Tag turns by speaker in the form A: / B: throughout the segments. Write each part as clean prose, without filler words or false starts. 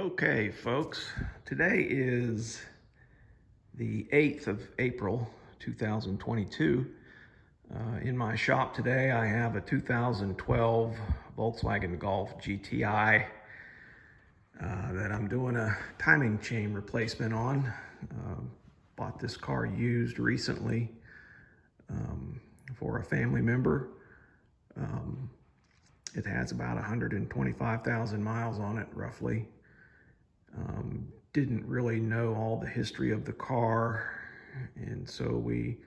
A: Okay, folks, today is the 8th of April, 2022. In my shop today, I have a 2012 Volkswagen Golf GTI that I'm doing a timing chain replacement on. Bought this car used recently for a family member. It has about 125,000 miles on it, roughly. Didn't really know all the history of the car, and so we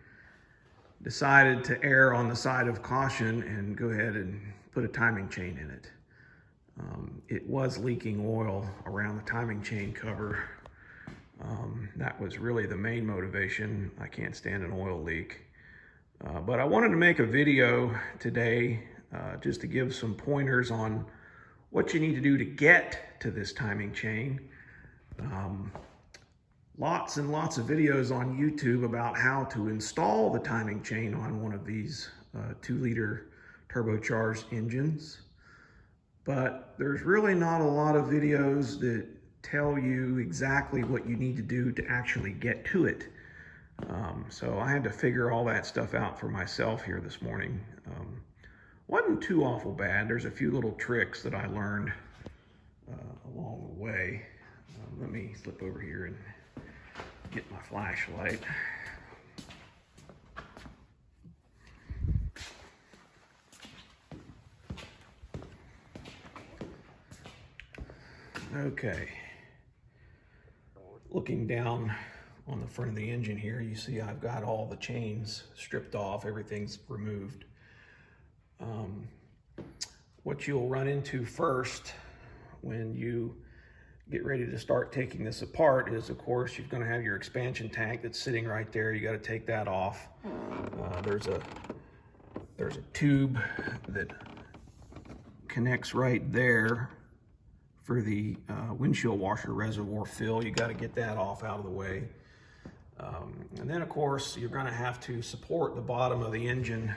A: decided to err on the side of caution and go ahead and put a timing chain in it. It was leaking oil around the timing chain cover. That was really the main motivation. I can't stand an oil leak. But I wanted to make a video today just to give some pointers on what you need to do to get to this timing chain. Lots and lots of videos on YouTube about how to install the timing chain on one of these 2-liter turbocharged engines. But there's really not a lot of videos that tell you exactly what you need to do to actually get to it. So I had to figure all that stuff out for myself here this morning. Wasn't too awful bad. There's a few little tricks that I learned along the way. Let me flip over here and get my flashlight. Okay. Looking down on the front of the engine here, you see I've got all the chains stripped off, everything's removed. What you'll run into first when you get ready to start taking this apart is, of course, you're going to have your expansion tank that's sitting right there. You got to take that off. There's a tube that connects right there for the windshield washer reservoir fill. You got to get that off out of the way. And then, of course, you're going to have to support the bottom of the engine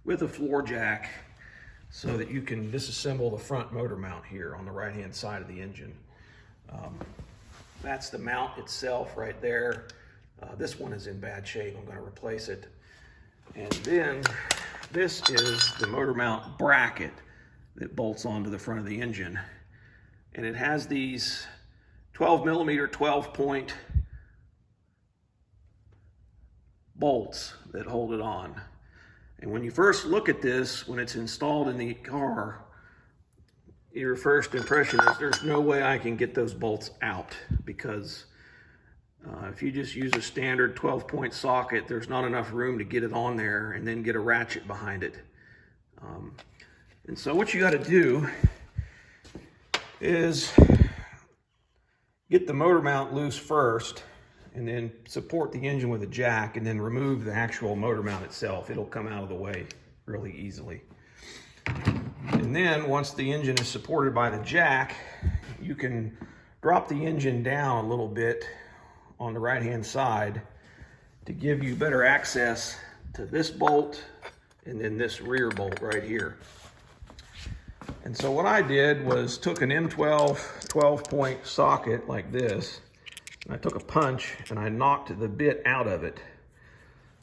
A: with a floor jack so that you can disassemble the front motor mount here on the right-hand side of the engine. That's the mount itself right there. This one is in bad shape. I'm going to replace it. And then this is the motor mount bracket that bolts onto the front of the engine. And it has these 12 millimeter 12-point bolts that hold it on. And when you first look at this, when it's installed in the car, your first impression is there's no way I can get those bolts out, because if you just use a standard 12-point socket, there's not enough room to get it on there and then get a ratchet behind it. And so what you got to do is get the motor mount loose first, and then support the engine with a jack, and then remove the actual motor mount itself. It'll come out of the way really easily. And then once the engine is supported by the jack, you can drop the engine down a little bit on the right-hand side to give you better access to this bolt and then this rear bolt right here. And so what I did was took an M12 12-point socket like this, and I took a punch and I knocked the bit out of it.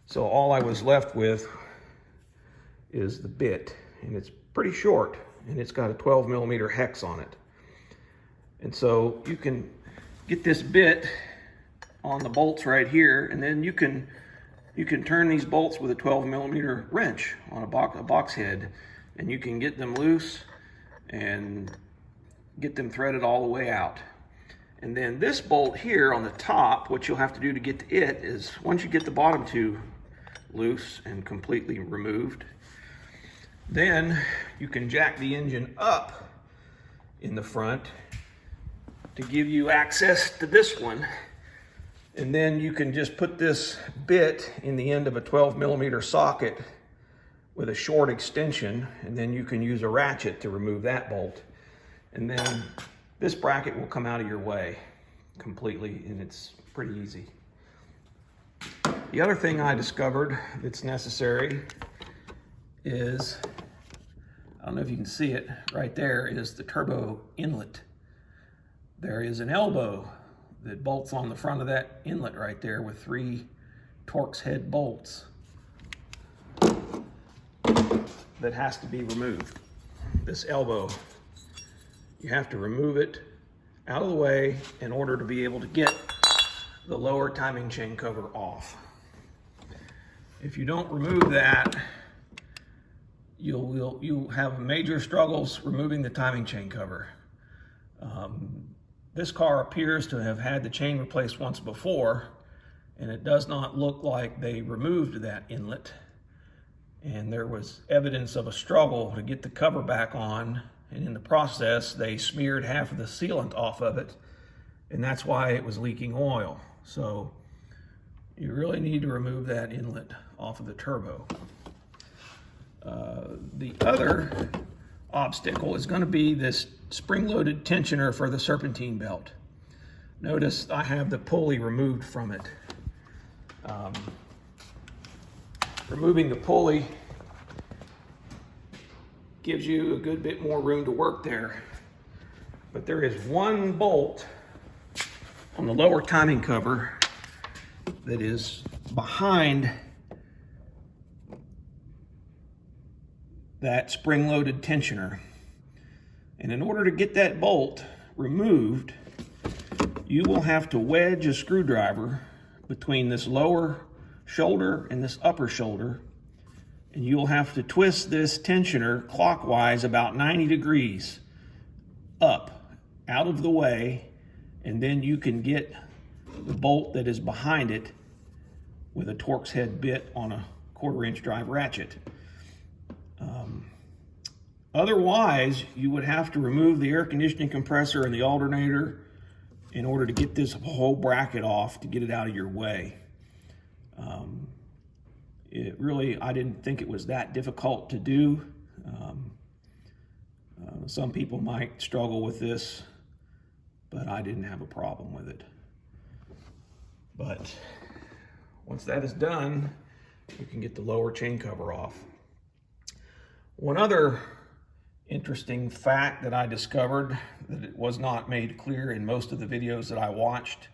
A: So all I was left with is the bit, and it's pretty short, and it's got a 12 millimeter hex on it. And so you can get this bit on the bolts right here, and then you can turn these bolts with a 12 millimeter wrench on a box head, and you can get them loose and get them threaded all the way out. And then this bolt here on the top, what you'll have to do to get to it is, once you get the bottom two loose and completely removed, then you can jack the engine up in the front to give you access to this one. And then you can just put this bit in the end of a 12 millimeter socket with a short extension, and then you can use a ratchet to remove that bolt. And then this bracket will come out of your way completely, and it's pretty easy. The other thing I discovered that's necessary is, I don't know if you can see it, right there is the turbo inlet. there is an elbow that bolts on the front of that inlet right there with 3 Torx head bolts that has to be removed. This elbow, you have to remove it out of the way in order to be able to get the lower timing chain cover off. If you don't remove that, you'll have major struggles removing the timing chain cover. This car appears to have had the chain replaced once before, and it does not look like they removed that inlet. And there was evidence of a struggle to get the cover back on, and in the process they smeared half of the sealant off of it, and that's why it was leaking oil. So you really need to remove that inlet off of the turbo. The other obstacle is going to be this spring-loaded tensioner for the serpentine belt. Notice I have the pulley removed from it. Removing the pulley gives you a good bit more room to work there. But there is one bolt on the lower timing cover that is behind that spring-loaded tensioner. And in order to get that bolt removed, you will have to wedge a screwdriver between this lower shoulder and this upper shoulder, and you'll have to twist this tensioner clockwise about 90 degrees up, out of the way, and then you can get the bolt that is behind it with a Torx head bit on a 1/4 inch drive ratchet. Otherwise, you would have to remove the air conditioning compressor and the alternator in order to get this whole bracket off to get it out of your way. I didn't think it was that difficult to do. Some people might struggle with this, but I didn't have a problem with it. But once that is done, you can get the lower chain cover off. One other interesting fact that I discovered that it was not made clear in most of the videos that I watched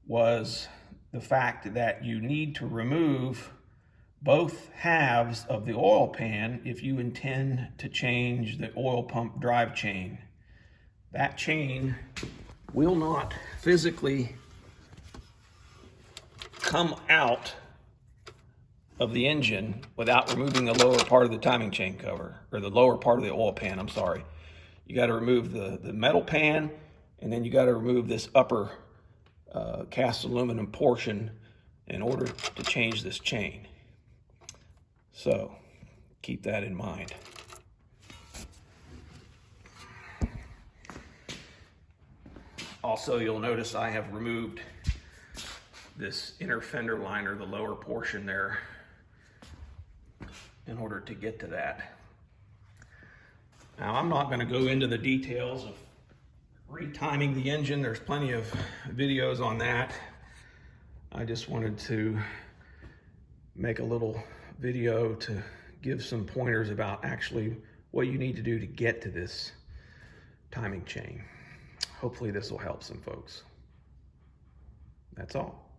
A: was the fact that you need to remove both halves of the oil pan if you intend to change the oil pump drive chain. That chain will not physically come out of the engine without removing the lower part of the timing chain cover, or the lower part of the oil pan, I'm sorry. You got to remove the metal pan, and then you got to remove this upper cast aluminum portion in order to change this chain. So keep that in mind. Also, you'll notice I have removed this inner fender liner, the lower portion there, in order to get to that. Now, I'm not going to go into the details of retiming the engine. There's plenty of videos on that. I just wanted to make a little video to give some pointers about actually what you need to do to get to this timing chain. Hopefully this will help some folks. That's all.